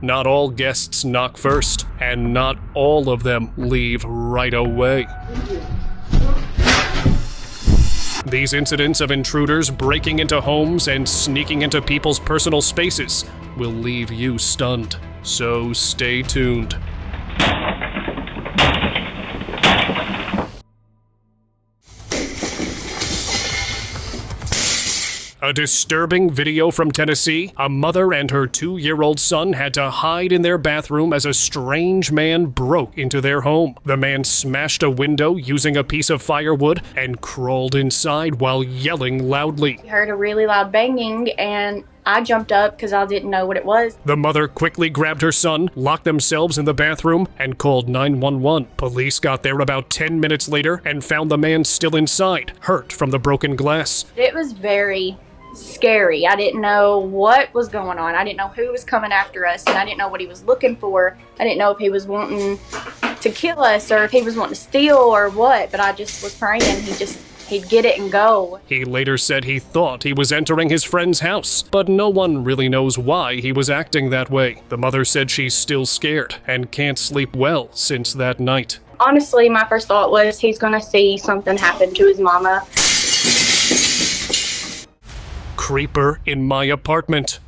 Not all guests knock first, and not all of them leave right away. These incidents of intruders breaking into homes and sneaking into people's personal spaces will leave you stunned. So stay tuned. A disturbing video from Tennessee. A mother and her 2-year-old son had to hide in their bathroom as a strange man broke into their home. The man smashed a window using a piece of firewood and crawled inside while yelling loudly. I heard a really loud banging and I jumped up because I didn't know what it was. The mother quickly grabbed her son, locked themselves in the bathroom, and called 911. Police got there about 10 minutes later and found the man still inside, hurt from the broken glass. It was very scary. I didn't know what was going on. I didn't know who was coming after us, and I didn't know what he was looking for. I didn't know if he was wanting to kill us or if he was wanting to steal or what, but I just was praying he'd get it and go. He later said he thought he was entering his friend's house, but no one really knows why he was acting that way. The mother said she's still scared and can't sleep well since that night. Honestly, my first thought was he's gonna see something happen to his mama. Creeper in my apartment.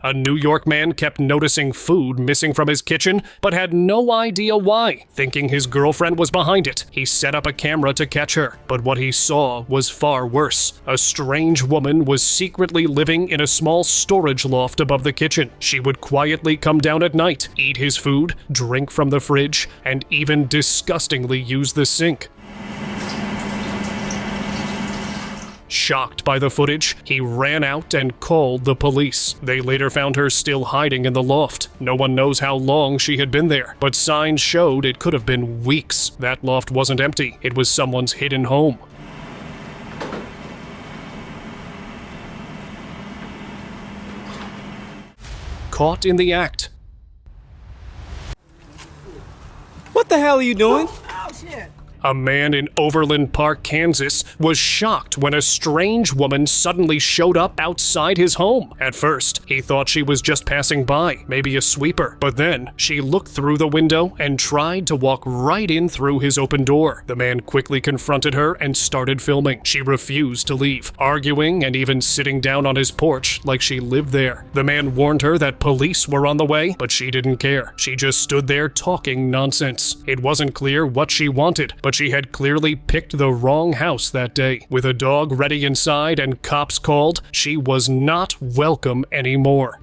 A New York man kept noticing food missing from his kitchen, but had no idea why. Thinking his girlfriend was behind it, he set up a camera to catch her. But what he saw was far worse. A strange woman was secretly living in a small storage loft above the kitchen. She would quietly come down at night, eat his food, drink from the fridge, and even disgustingly use the sink. Shocked by the footage, he ran out and called the police. They later found her still hiding in the loft. No one knows how long she had been there, but signs showed it could have been weeks. That loft wasn't empty. It was someone's hidden home. Caught in the act. What the hell are you doing? Oh, shit. A man in Overland Park, Kansas, was shocked when a strange woman suddenly showed up outside his home. At first, he thought she was just passing by, maybe a sweeper. But then, she looked through the window and tried to walk right in through his open door. The man quickly confronted her and started filming. She refused to leave, arguing and even sitting down on his porch like she lived there. The man warned her that police were on the way, but she didn't care. She just stood there talking nonsense. It wasn't clear what she wanted, but she had clearly picked the wrong house that day. With a dog ready inside and cops called, she was not welcome anymore.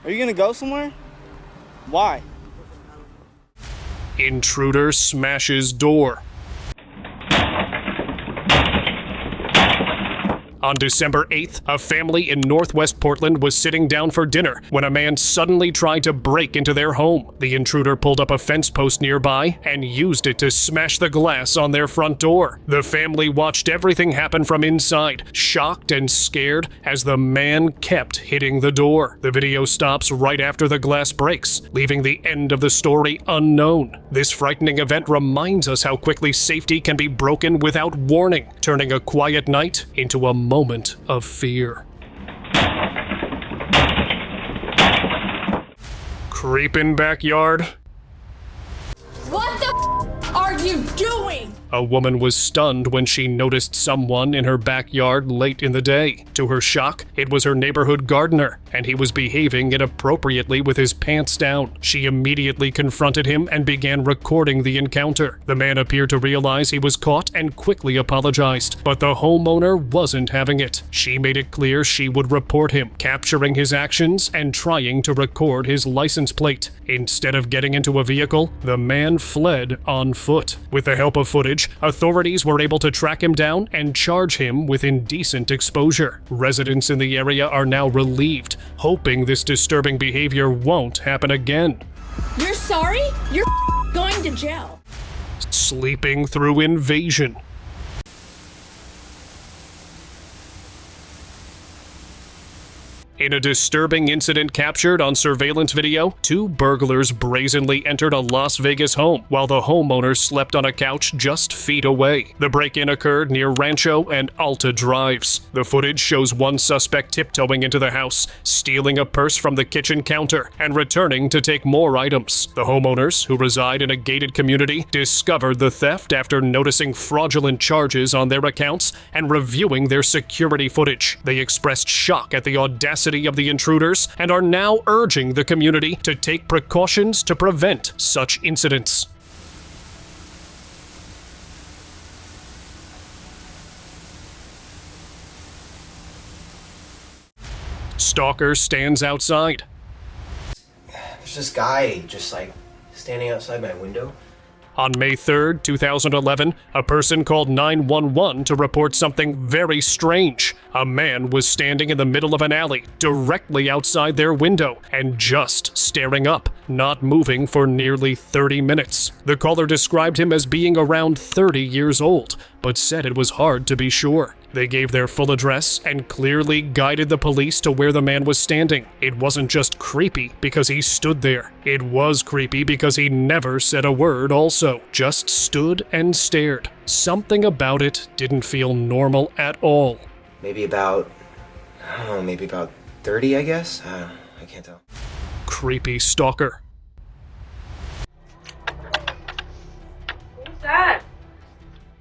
Are you gonna go somewhere? Why? Intruder smashes door. On December 8th, a family in Northwest Portland was sitting down for dinner when a man suddenly tried to break into their home. The intruder pulled up a fence post nearby and used it to smash the glass on their front door. The family watched everything happen from inside, shocked and scared as the man kept hitting the door. The video stops right after the glass breaks, leaving the end of the story unknown. This frightening event reminds us how quickly safety can be broken without warning, turning a quiet night into a moment of fear. Creepin' backyard. What the are you doing? A woman was stunned when she noticed someone in her backyard late in the day. To her shock, it was her neighborhood gardener, and he was behaving inappropriately with his pants down. She immediately confronted him and began recording the encounter. The man appeared to realize he was caught and quickly apologized, but the homeowner wasn't having it. She made it clear she would report him, capturing his actions and trying to record his license plate. Instead of getting into a vehicle, the man fled on foot. With the help of footage, authorities were able to track him down and charge him with indecent exposure. Residents in the area are now relieved, hoping this disturbing behavior won't happen again. You're sorry? You're going to jail. Sleeping through invasion. In a disturbing incident captured on surveillance video, 2 burglars brazenly entered a Las Vegas home while the homeowner slept on a couch just feet away. The break-in occurred near Rancho and Alta Drives. The footage shows one suspect tiptoeing into the house, stealing a purse from the kitchen counter, and returning to take more items. The homeowners, who reside in a gated community, discovered the theft after noticing fraudulent charges on their accounts and reviewing their security footage. They expressed shock at the audacity of the intruders and are now urging the community to take precautions to prevent such incidents. Stalker stands outside. There's this guy just like standing outside my window. On May 3rd, 2011, a person called 911 to report something very strange. A man was standing in the middle of an alley, directly outside their window, and just staring up, not moving for nearly 30 minutes. The caller described him as being around 30 years old, but said it was hard to be sure. They gave their full address and clearly guided the police to where the man was standing. It wasn't just creepy because he stood there. It was creepy because he never said a word also, just stood and stared. Something about it didn't feel normal at all. Maybe about 30, I guess? I can't tell. Creepy stalker. Who's that?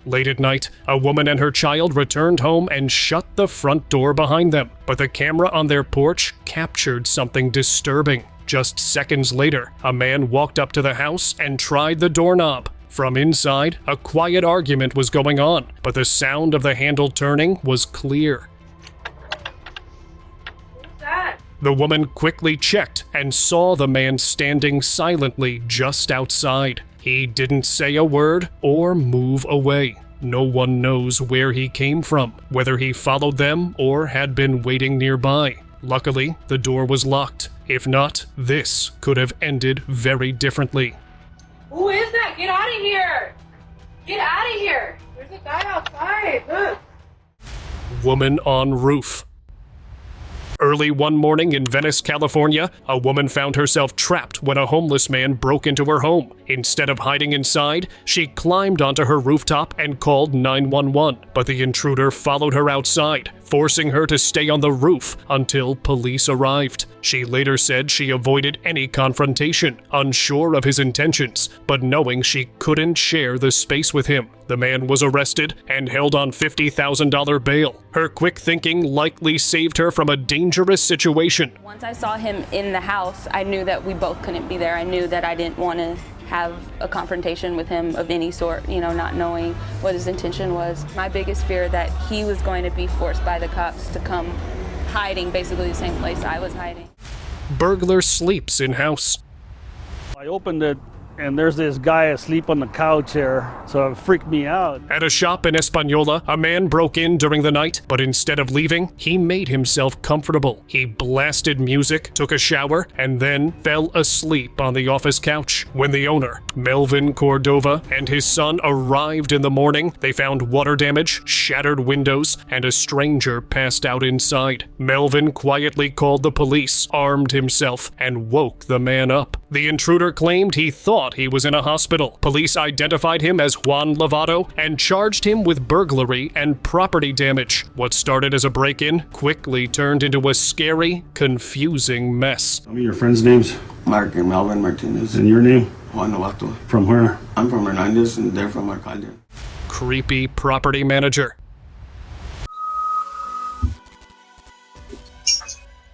Late at night, a woman and her child returned home and shut the front door behind them, but the camera on their porch captured something disturbing. Just seconds later, a man walked up to the house and tried the doorknob. From inside, a quiet argument was going on, but the sound of the handle turning was clear. Who's that? The woman quickly checked and saw the man standing silently just outside. He didn't say a word or move away. No one knows where he came from, whether he followed them or had been waiting nearby. Luckily, the door was locked. If not, this could have ended very differently. Who is that? Get out of here! Get out of here! There's a guy outside. Look. Woman on roof. Early one morning in Venice, California, a woman found herself trapped when a homeless man broke into her home. Instead of hiding inside, she climbed onto her rooftop and called 911, but the intruder followed her outside, forcing her to stay on the roof until police arrived. She later said she avoided any confrontation, unsure of his intentions, but knowing she couldn't share the space with him. The man was arrested and held on $50,000 bail. Her quick thinking likely saved her from a dangerous situation. Once I saw him in the house, I knew that we both couldn't be there. I knew that I didn't want to have a confrontation with him of any sort, not knowing what his intention was. My biggest fear that he was going to be forced by the cops to come hiding basically the same place I was hiding. Burglar sleeps in house. I opened it and there's this guy asleep on the couch here, so it freaked me out. At a shop in Española, a man broke in during the night, but instead of leaving, he made himself comfortable. He blasted music, took a shower, and then fell asleep on the office couch. When the owner, Melvin Cordova, and his son arrived in the morning, they found water damage, shattered windows, and a stranger passed out inside. Melvin quietly called the police, armed himself, and woke the man up. The intruder claimed he thought he was in a hospital. Police identified him as Juan Lovato and charged him with burglary and property damage. What started as a break-in quickly turned into a scary, confusing mess. Tell me your friends' names. Mark and Melvin Martinez. And your name? Juan Lovato. From where? I'm from Hernandez and they're from Arcadia. Creepy property manager.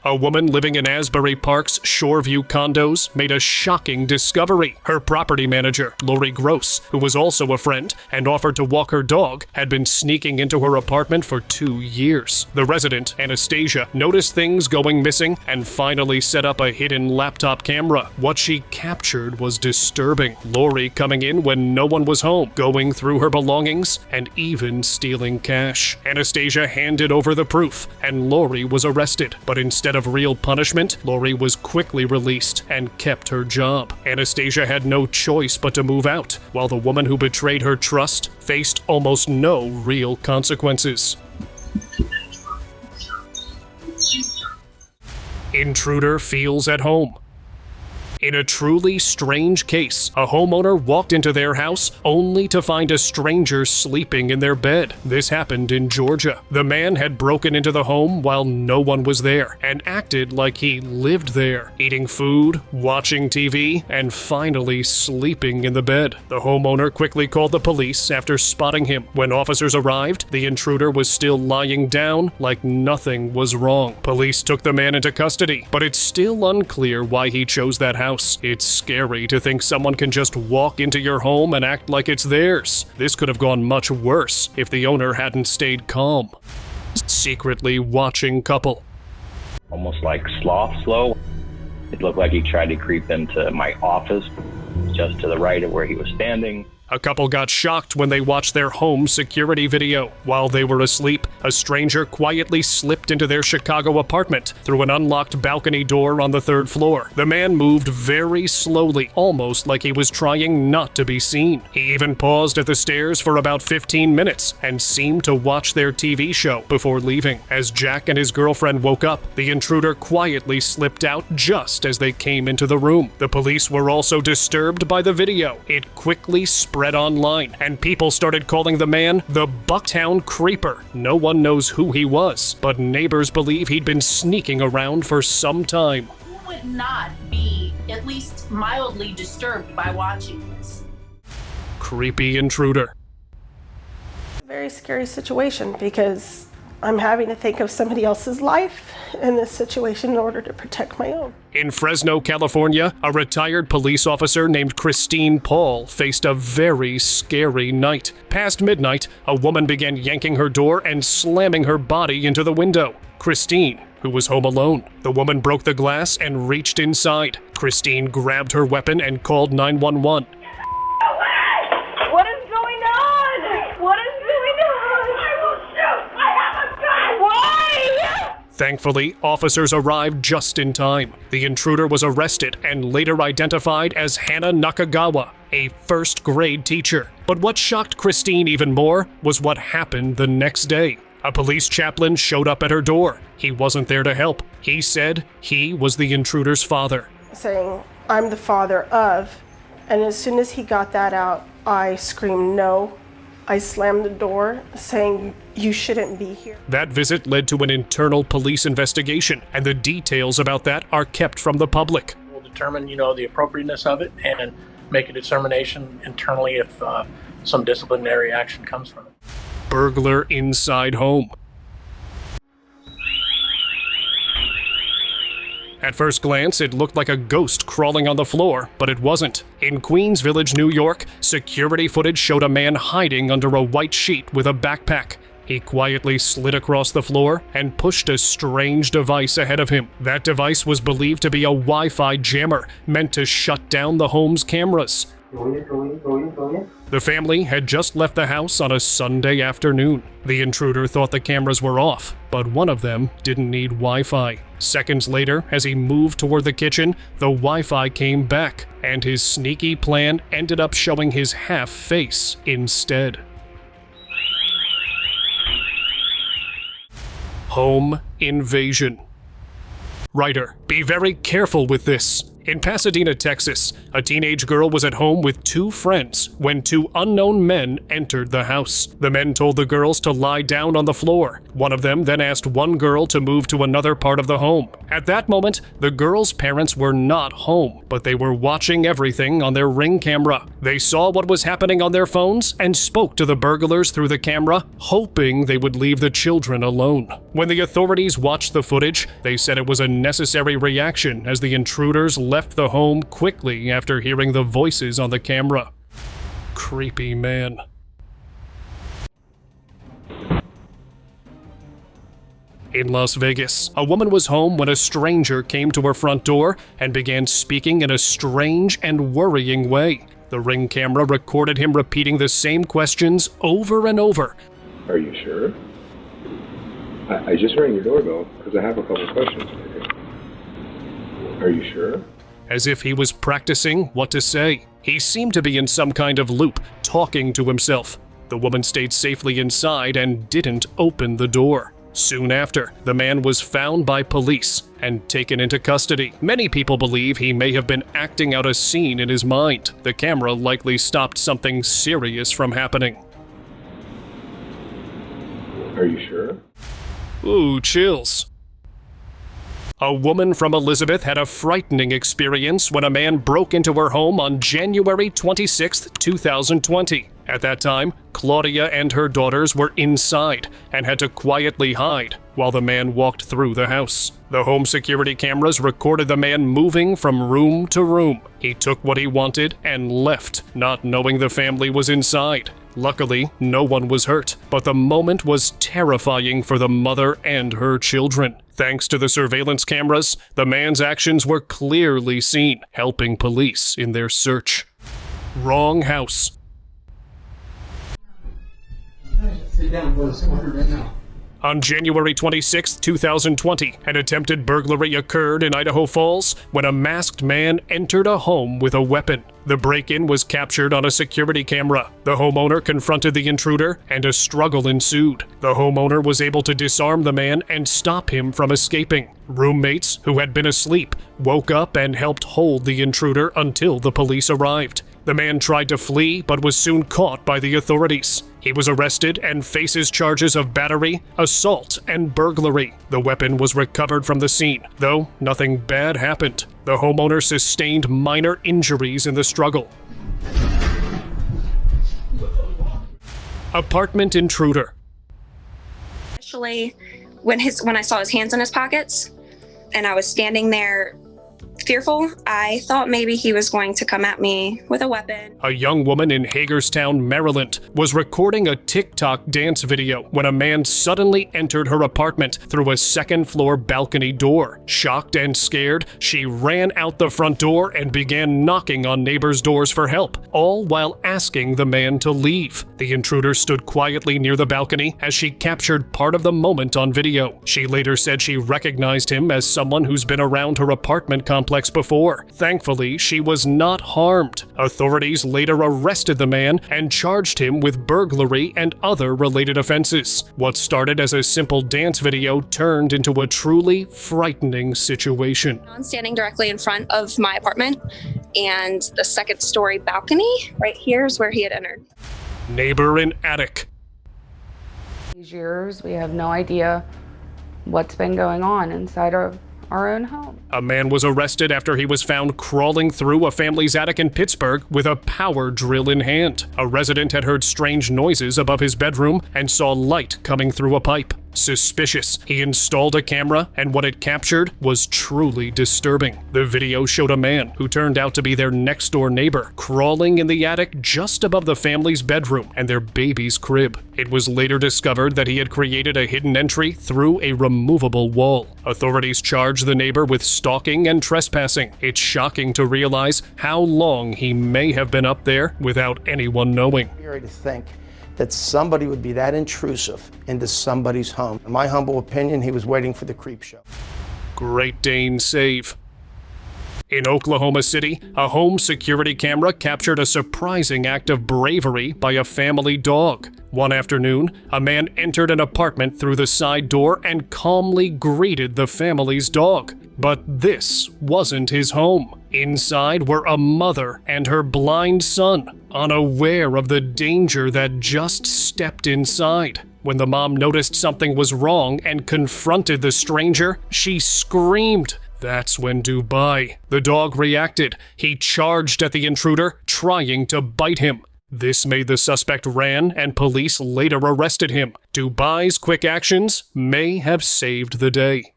A woman living in Asbury Park's Shoreview condos made a shocking discovery. Her property manager, Lori Gross, who was also a friend and offered to walk her dog, had been sneaking into her apartment for 2 years. The resident, Anastasia, noticed things going missing and finally set up a hidden laptop camera. What she captured was disturbing. Lori coming in when no one was home, going through her belongings, and even stealing cash. Anastasia handed over the proof, and Lori was arrested, but instead of real punishment, Lori was quickly released and kept her job. Anastasia had no choice but to move out, while the woman who betrayed her trust faced almost no real consequences. Intruder feels at home. In a truly strange case, a homeowner walked into their house only to find a stranger sleeping in their bed. This happened in Georgia. The man had broken into the home while no one was there and acted like he lived there, eating food, watching TV, and finally sleeping in the bed. The homeowner quickly called the police after spotting him. When officers arrived, the intruder was still lying down like nothing was wrong. Police took the man into custody, but it's still unclear why he chose that house. It's scary to think someone can just walk into your home and act like it's theirs. This could have gone much worse if the owner hadn't stayed calm. Secretly watching couple. Almost like slow. It looked like he tried to creep into my office just to the right of where he was standing. A couple got shocked when they watched their home security video. While they were asleep, a stranger quietly slipped into their Chicago apartment through an unlocked balcony door on the 3rd floor. The man moved very slowly, almost like he was trying not to be seen. He even paused at the stairs for about 15 minutes and seemed to watch their TV show before leaving. As Jack and his girlfriend woke up, the intruder quietly slipped out just as they came into the room. The police were also disturbed by the video. It quickly spread online, and people started calling the man the Bucktown Creeper. No one knows who he was, but neighbors believe he'd been sneaking around for some time. Who would not be at least mildly disturbed by watching this? Creepy intruder. Very scary situation because I'm having to think of somebody else's life in this situation in order to protect my own. In Fresno, California, a retired police officer named Christine Paul faced a very scary night. Past midnight, a woman began yanking her door and slamming her body into the window. Christine, who was home alone. The woman broke the glass and reached inside. Christine grabbed her weapon and called 911. What is going on? What is going on? I will shoot. I have a gun. Why? Thankfully, officers arrived just in time. The intruder was arrested and later identified as Hannah Nakagawa, a first-grade teacher. But what shocked Christine even more was what happened the next day. A police chaplain showed up at her door. He wasn't there to help. He said he was the intruder's father. Saying, I'm the father of, and as soon as he got that out, I screamed no. I slammed the door, saying, you shouldn't be here. That visit led to an internal police investigation, and the details about that are kept from the public. We'll determine, the appropriateness of it and make a determination internally if some disciplinary action comes from it. Burglar inside home. At first glance, it looked like a ghost crawling on the floor, but it wasn't. In Queens Village, New York, security footage showed a man hiding under a white sheet with a backpack. He quietly slid across the floor and pushed a strange device ahead of him. That device was believed to be a Wi-Fi jammer meant to shut down the home's cameras. The family had just left the house on a Sunday afternoon. The intruder thought the cameras were off, but one of them didn't need Wi-Fi. Seconds later, as he moved toward the kitchen, the Wi-Fi came back, and his sneaky plan ended up showing his half face instead. Home invasion. Writer, be very careful with this. In Pasadena, Texas, a teenage girl was at home with 2 friends when 2 unknown men entered the house. The men told the girls to lie down on the floor. One of them then asked one girl to move to another part of the home. At that moment, the girls' parents were not home, but they were watching everything on their Ring camera. They saw what was happening on their phones and spoke to the burglars through the camera, hoping they would leave the children alone. When the authorities watched the footage, they said it was a necessary reaction as the intruders left the home quickly after hearing the voices on the camera. Creepy man. In Las Vegas, a woman was home when a stranger came to her front door and began speaking in a strange and worrying way. The Ring camera recorded him repeating the same questions over and over. Are you sure? I just rang your doorbell because I have a couple questions for you. Are you sure? As if he was practicing what to say. He seemed to be in some kind of loop, talking to himself. The woman stayed safely inside and didn't open the door. Soon after, the man was found by police and taken into custody. Many people believe he may have been acting out a scene in his mind. The camera likely stopped something serious from happening. Are you sure? Ooh, chills. A woman from Elizabeth had a frightening experience when a man broke into her home on January 26, 2020. At that time, Claudia and her daughters were inside and had to quietly hide while the man walked through the house. The home security cameras recorded the man moving from room to room. He took what he wanted and left, not knowing the family was inside. Luckily, no one was hurt, but the moment was terrifying for the mother and her children. Thanks to the surveillance cameras, the man's actions were clearly seen, helping police in their search. Wrong house. Sit down, boys. Right now. On January 26, 2020, an attempted burglary occurred in Idaho Falls when a masked man entered a home with a weapon. The break-in was captured on a security camera. The homeowner confronted the intruder, and a struggle ensued. The homeowner was able to disarm the man and stop him from escaping. Roommates, who had been asleep, woke up and helped hold the intruder until the police arrived. The man tried to flee, but was soon caught by the authorities. He was arrested and faces charges of battery, assault, and burglary. The weapon was recovered from the scene, though nothing bad happened. The homeowner sustained minor injuries in the struggle. Apartment intruder. Especially when I saw his hands in his pockets and I was standing there fearful, I thought maybe he was going to come at me with a weapon. A young woman in Hagerstown, Maryland, was recording a TikTok dance video when a man suddenly entered her apartment through a second-floor balcony door. Shocked and scared, she ran out the front door and began knocking on neighbors' doors for help, all while asking the man to leave. The intruder stood quietly near the balcony as she captured part of the moment on video. She later said she recognized him as someone who's been around her apartment complex before. Thankfully, she was not harmed. Authorities later arrested the man and charged him with burglary and other related offenses. What started as a simple dance video turned into a truly frightening situation. I'm standing directly in front of my apartment, and the second-story balcony right here is where he had entered. Neighbor in attic. These years, we have no idea what's been going on inside our own home. A man was arrested after he was found crawling through a family's attic in Pittsburgh with a power drill in hand. A resident had heard strange noises above his bedroom and saw light coming through a pipe. Suspicious, he installed a camera, and what it captured was truly disturbing. The video showed a man who turned out to be their next-door neighbor, crawling in the attic just above the family's bedroom and their baby's crib. It was later discovered that he had created a hidden entry through a removable wall. Authorities charged the neighbor with stalking and trespassing. It's shocking to realize how long he may have been up there without anyone knowing. Scary to think that somebody would be that intrusive into somebody's home. In my humble opinion, he was waiting for the creep show. Great Dane save. In Oklahoma City, a home security camera captured a surprising act of bravery by a family dog. One afternoon, a man entered an apartment through the side door and calmly greeted the family's dog. But this wasn't his home. Inside were a mother and her blind son, unaware of the danger that just stepped inside. When the mom noticed something was wrong and confronted the stranger, she screamed. That's when Dubai. The dog reacted. He charged at the intruder, trying to bite him. This made the suspect ran, and police later arrested him. Dubai's quick actions may have saved the day.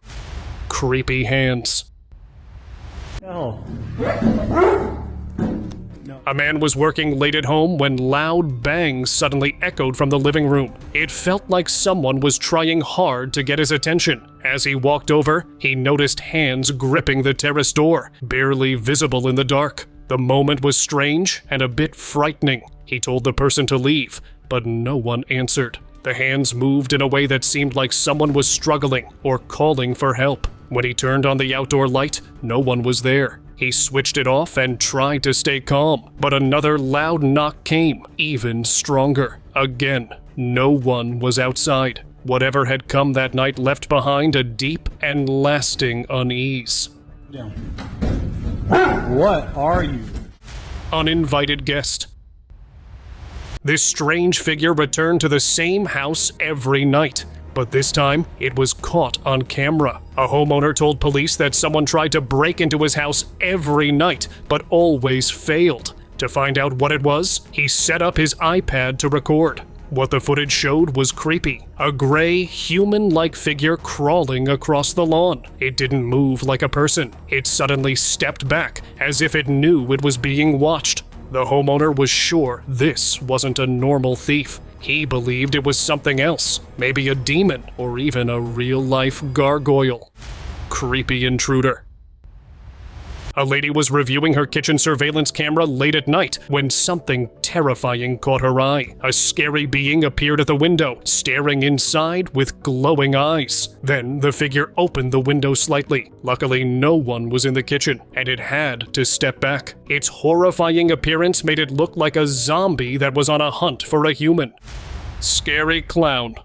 Creepy hands. No. A man was working late at home when loud bangs suddenly echoed from the living room. It felt like someone was trying hard to get his attention. As he walked over, he noticed hands gripping the terrace door, barely visible in the dark. The moment was strange and a bit frightening. He told the person to leave, but no one answered. The hands moved in a way that seemed like someone was struggling or calling for help. When he turned on the outdoor light, no one was there. He switched it off and tried to stay calm, but another loud knock came, even stronger. Again, no one was outside. Whatever had come that night left behind a deep and lasting unease. What are you? Uninvited guest. This strange figure returned to the same house every night, but this time it was caught on camera. A homeowner told police that someone tried to break into his house every night, but always failed. To find out what it was, he set up his iPad to record. What the footage showed was creepy. A gray, human-like figure crawling across the lawn. It didn't move like a person. It suddenly stepped back, as if it knew it was being watched. The homeowner was sure this wasn't a normal thief. He believed it was something else, maybe a demon or even a real-life gargoyle. Creepy intruder. A lady was reviewing her kitchen surveillance camera late at night when something terrifying caught her eye. A scary being appeared at the window, staring inside with glowing eyes. Then the figure opened the window slightly. Luckily, no one was in the kitchen, and it had to step back. Its horrifying appearance made it look like a zombie that was on a hunt for a human. Scary clown.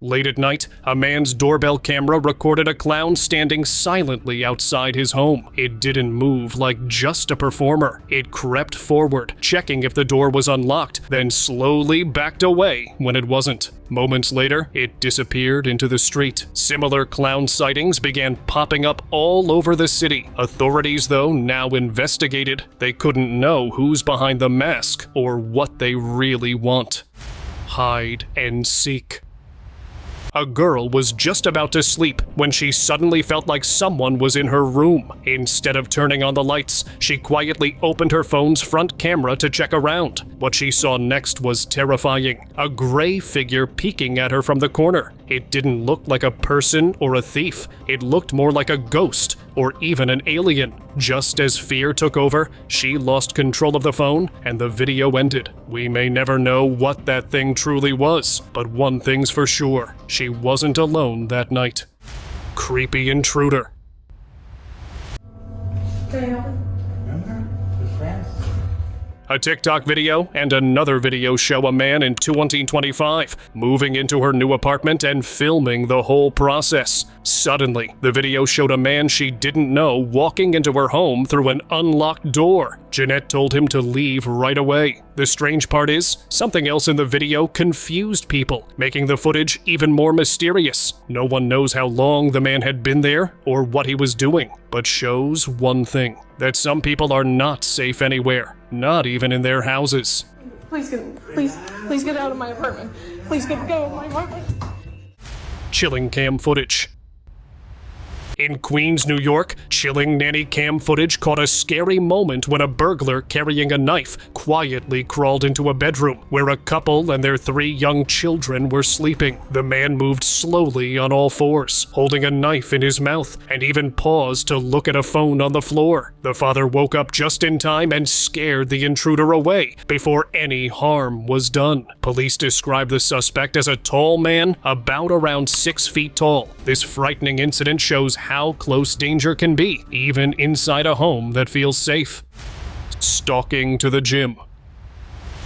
Late at night, a man's doorbell camera recorded a clown standing silently outside his home. It didn't move like just a performer. It crept forward, checking if the door was unlocked, then slowly backed away when it wasn't. Moments later, it disappeared into the street. Similar clown sightings began popping up all over the city. Authorities, though, now investigated. They couldn't know who's behind the mask or what they really want. Hide and seek. A girl was just about to sleep when she suddenly felt like someone was in her room. Instead of turning on the lights, she quietly opened her phone's front camera to check around. What she saw next was terrifying. A gray figure peeking at her from the corner. It didn't look like a person or a thief. It looked more like a ghost or even an alien. Just as fear took over, she lost control of the phone and the video ended. We may never know what that thing truly was, but one thing's for sure, she wasn't alone that night. Creepy intruder. A TikTok video and another video show a man in 2025 moving into her new apartment and filming the whole process. Suddenly, the video showed a man she didn't know walking into her home through an unlocked door. Jeanette told him to leave right away. The strange part is, something else in the video confused people, making the footage even more mysterious. No one knows how long the man had been there or what he was doing, but shows one thing, that some people are not safe anywhere, not even in their houses. Please get out of my apartment. Please get out of my apartment. Chilling cam footage. In Queens, New York, chilling nanny cam footage caught a scary moment when a burglar carrying a knife quietly crawled into a bedroom where a couple and their 3 young children were sleeping. The man moved slowly on all fours, holding a knife in his mouth, and even paused to look at a phone on the floor. The father woke up just in time and scared the intruder away before any harm was done. Police describe the suspect as a tall man, about around 6 feet tall. This frightening incident shows how close danger can be, even inside a home that feels safe. Stalking to the gym.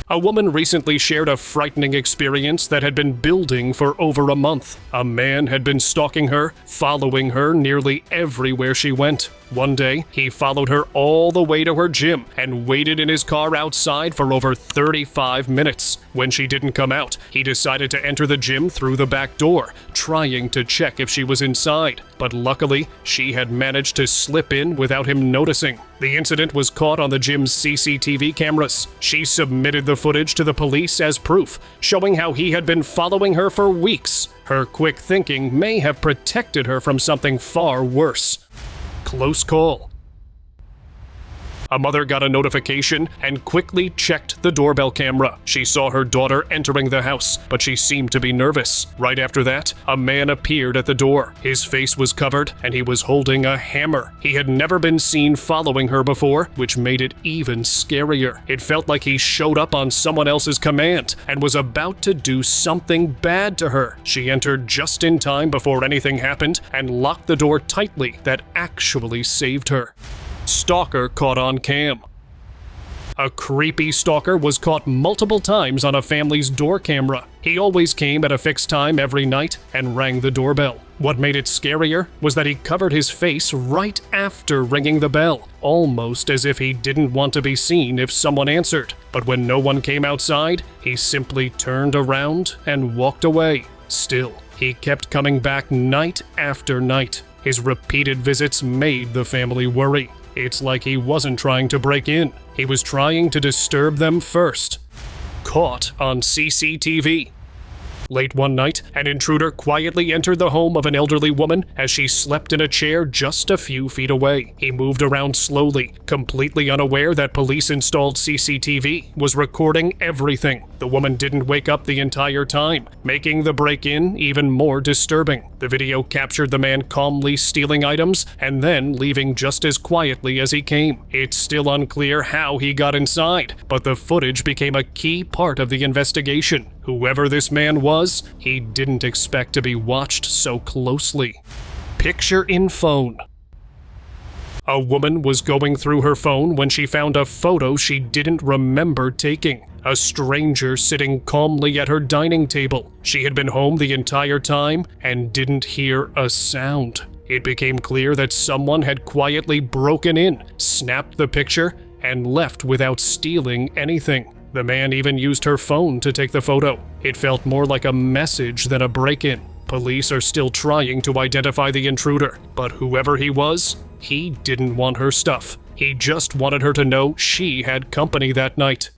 A woman recently shared a frightening experience that had been building for over a month. A man had been stalking her, following her nearly everywhere she went. One day, he followed her all the way to her gym and waited in his car outside for over 35 minutes. When she didn't come out, he decided to enter the gym through the back door, trying to check if she was inside. But luckily, she had managed to slip in without him noticing. The incident was caught on the gym's CCTV cameras. She submitted the footage to the police as proof, showing how he had been following her for weeks. Her quick thinking may have protected her from something far worse. Close call. A mother got a notification and quickly checked the doorbell camera. She saw her daughter entering the house, but she seemed to be nervous. Right after that, a man appeared at the door. His face was covered, and he was holding a hammer. He had never been seen following her before, which made it even scarier. It felt like he showed up on someone else's command and was about to do something bad to her. She entered just in time before anything happened and locked the door tightly that actually saved her. Stalker caught on cam. A creepy stalker was caught multiple times on a family's door camera. He always came at a fixed time every night and rang the doorbell. What made it scarier was that he covered his face right after ringing the bell, almost as if he didn't want to be seen if someone answered. But when no one came outside, he simply turned around and walked away. Still, he kept coming back night after night. His repeated visits made the family worry. It's like he wasn't trying to break in. He was trying to disturb them first. Caught on CCTV. Late one night, an intruder quietly entered the home of an elderly woman as she slept in a chair just a few feet away. He moved around slowly, completely unaware that police-installed CCTV was recording everything. The woman didn't wake up the entire time, making the break-in even more disturbing. The video captured the man calmly stealing items and then leaving just as quietly as he came. It's still unclear how he got inside, but the footage became a key part of the investigation. Whoever this man was, he didn't expect to be watched so closely. Picture in phone. A woman was going through her phone when she found a photo she didn't remember taking. A stranger sitting calmly at her dining table. She had been home the entire time and didn't hear a sound. It became clear that someone had quietly broken in, snapped the picture, and left without stealing anything. The man even used her phone to take the photo. It felt more like a message than a break-in. Police are still trying to identify the intruder, but whoever he was, he didn't want her stuff. He just wanted her to know she had company that night.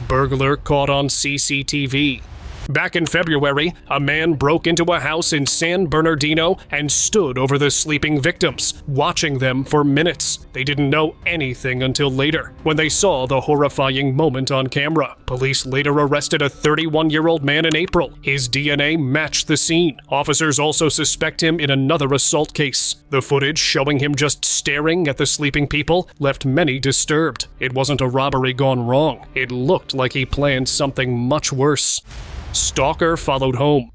Burglar caught on CCTV. Back in February, a man broke into a house in San Bernardino and stood over the sleeping victims, watching them for minutes. They didn't know anything until later, when they saw the horrifying moment on camera. Police later arrested a 31-year-old man in April. His DNA matched the scene. Officers also suspect him in another assault case. The footage showing him just staring at the sleeping people left many disturbed. It wasn't a robbery gone wrong. It looked like he planned something much worse. Stalker followed home.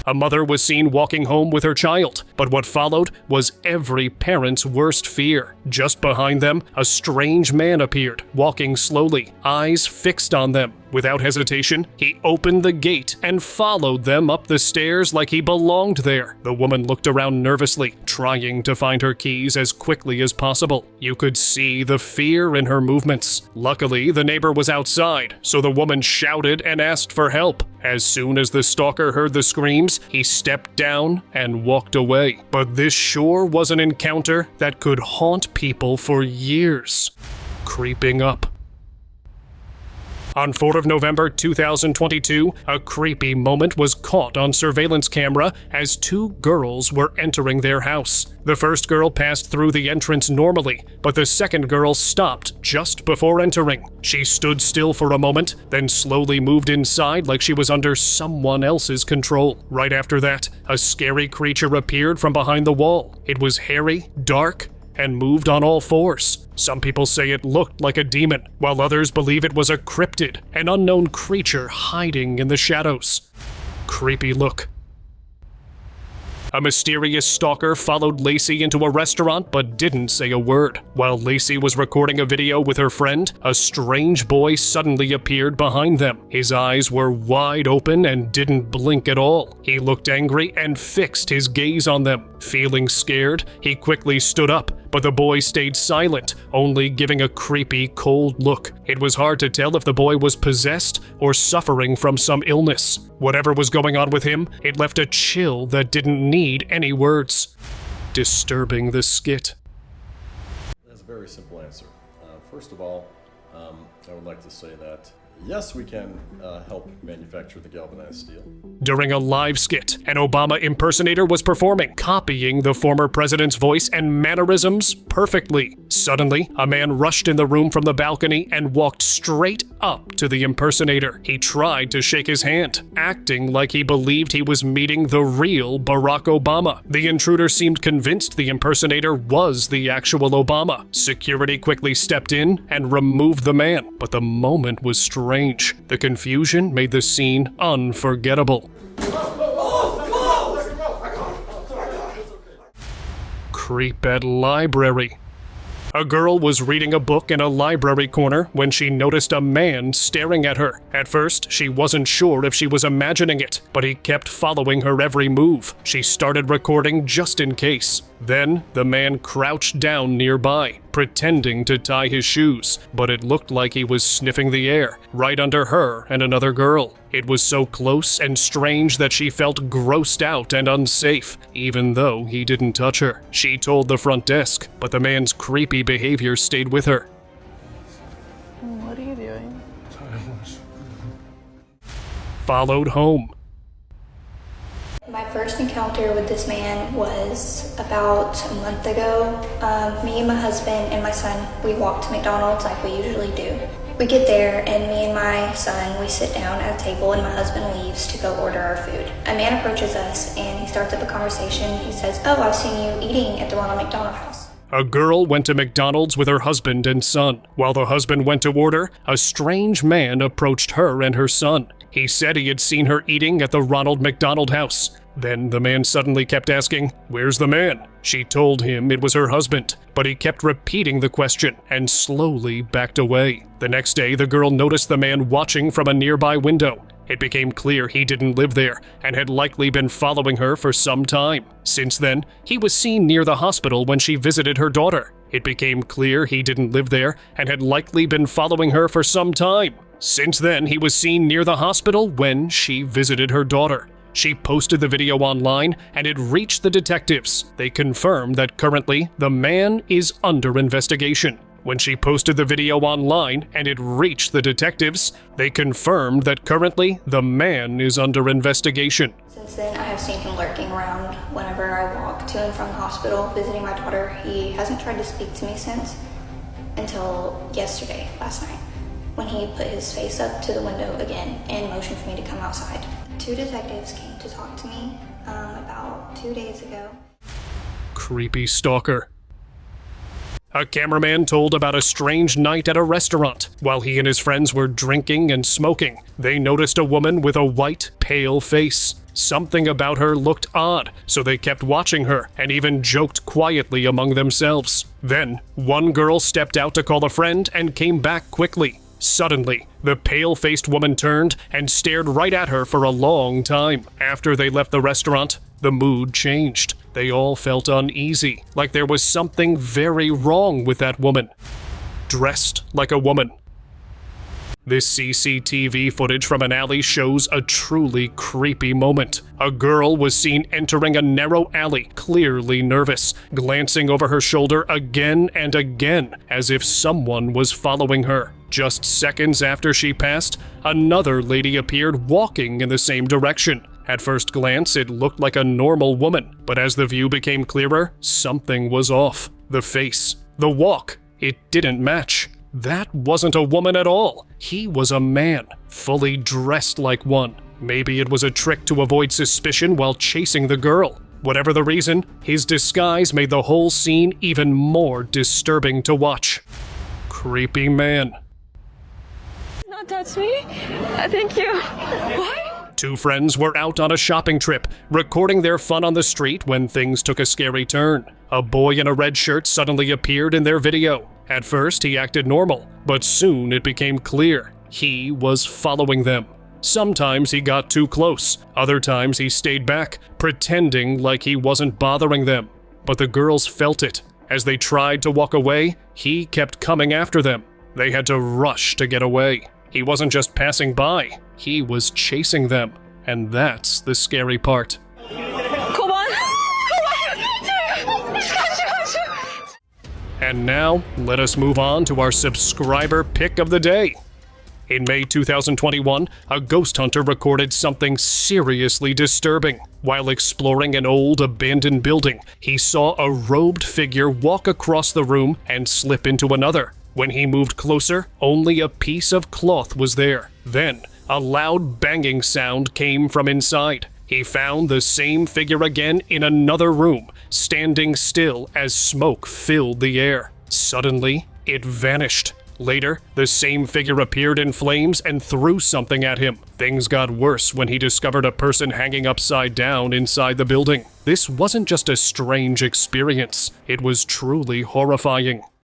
A mother was seen walking home with her child, but what followed was every parent's worst fear. Just behind them, a strange man appeared, walking slowly, eyes fixed on them. Without hesitation, he opened the gate and followed them up the stairs like he belonged there. The woman looked around nervously, trying to find her keys as quickly as possible. You could see the fear in her movements. Luckily, the neighbor was outside, so the woman shouted and asked for help. As soon as the stalker heard the screams, he stepped down and walked away. But this sure was an encounter that could haunt people for years. Creeping up. On 4th of November 2022, a creepy moment was caught on surveillance camera as two girls were entering their house. The first girl passed through the entrance normally, but the second girl stopped just before entering. She stood still for a moment, then slowly moved inside like she was under someone else's control. Right after that, a scary creature appeared from behind the wall. It was hairy, dark, and moved on all fours. Some people say it looked like a demon, while others believe it was a cryptid, an unknown creature hiding in the shadows. Creepy look. A mysterious stalker followed Lacey into a restaurant but didn't say a word. While Lacey was recording a video with her friend, a strange boy suddenly appeared behind them. His eyes were wide open and didn't blink at all. He looked angry and fixed his gaze on them. Feeling scared, he quickly stood up, but the boy stayed silent, only giving a creepy, cold look. It was hard to tell if the boy was possessed or suffering from some illness. Whatever was going on with him, it left a chill that didn't need any words. Disturbing the skit. That's a very simple answer. First of all, I would like to say that yes, we can help manufacture the galvanized steel. During a live skit, an Obama impersonator was performing, copying the former president's voice and mannerisms perfectly. Suddenly, a man rushed in the room from the balcony and walked straight up to the impersonator. He tried to shake his hand, acting like he believed he was meeting the real Barack Obama. The intruder seemed convinced the impersonator was the actual Obama. Security quickly stepped in and removed the man, but the moment was strange. The confusion made the scene unforgettable. Creep at library. A girl was reading a book in a library corner when she noticed a man staring at her. At first, she wasn't sure if she was imagining it, but he kept following her every move. She started recording just in case. Then, the man crouched down nearby, pretending to tie his shoes, but it looked like he was sniffing the air, right under her and another girl. It was so close and strange that she felt grossed out and unsafe, even though he didn't touch her. She told the front desk, but the man's creepy behavior stayed with her. What are you doing? Followed home. My first encounter with this man was about a month ago. Me and my husband and my son, we walked to McDonald's like we usually do. We get there and me and my son, we sit down at a table and my husband leaves to go order our food. A man approaches us and he starts up a conversation. He says, "Oh, I've seen you eating at the Ronald McDonald House." A girl went to McDonald's with her husband and son. While the husband went to order, a strange man approached her and her son. He said he had seen her eating at the Ronald McDonald House. Then the man suddenly kept asking, "Where's the man?" She told him it was her husband, but he kept repeating the question and slowly backed away. The next day, the girl noticed the man watching from a nearby window. It became clear he didn't live there and had likely been following her for some time. Since then, he was seen near the hospital when she visited her daughter. It became clear he didn't live there and had likely been following her for some time. Since then, he was seen near the hospital when she visited her daughter. She posted the video online and it reached the detectives. They confirmed that currently the man is under investigation. When she posted the video online and it reached the detectives, they confirmed that currently the man is under investigation. Since then, I have seen him lurking around whenever I walk to and from the hospital visiting my daughter. He hasn't tried to speak to me since until yesterday, last night, when he put his face up to the window again and motioned for me to come outside. 2 detectives came to talk to me about 2 days ago. Creepy stalker. A cameraman told about a strange night at a restaurant. While he and his friends were drinking and smoking, they noticed a woman with a white, pale face. Something about her looked odd, so they kept watching her and even joked quietly among themselves. Then, one girl stepped out to call a friend and came back quickly. Suddenly, the pale-faced woman turned and stared right at her for a long time. After they left the restaurant, the mood changed. They all felt uneasy, like there was something very wrong with that woman. Dressed like a woman. This CCTV footage from an alley shows a truly creepy moment. A girl was seen entering a narrow alley, clearly nervous, glancing over her shoulder again and again, as if someone was following her. Just seconds after she passed, another lady appeared walking in the same direction. At first glance, it looked like a normal woman, but as the view became clearer, something was off. The face, the walk, it didn't match. That wasn't a woman at all. He was a man, fully dressed like one. Maybe it was a trick to avoid suspicion while chasing the girl. Whatever the reason, his disguise made the whole scene even more disturbing to watch. Creepy man. Not touch me. Thank you. What? 2 friends were out on a shopping trip, recording their fun on the street when things took a scary turn. A boy in a red shirt suddenly appeared in their video. At first, he acted normal, but soon it became clear he was following them. Sometimes he got too close, other times he stayed back, pretending like he wasn't bothering them. But the girls felt it. As they tried to walk away, he kept coming after them. They had to rush to get away. He wasn't just passing by, he was chasing them. And that's the scary part. Come on! And now, let us move on to our subscriber pick of the day. In May 2021, a ghost hunter recorded something seriously disturbing. While exploring an old abandoned building, he saw a robed figure walk across the room and slip into another. When he moved closer, only a piece of cloth was there. Then, a loud banging sound came from inside. He found the same figure again in another room, standing still as smoke filled the air. Suddenly, it vanished. Later, the same figure appeared in flames and threw something at him. Things got worse when he discovered a person hanging upside down inside the building. This wasn't just a strange experience, it was truly horrifying.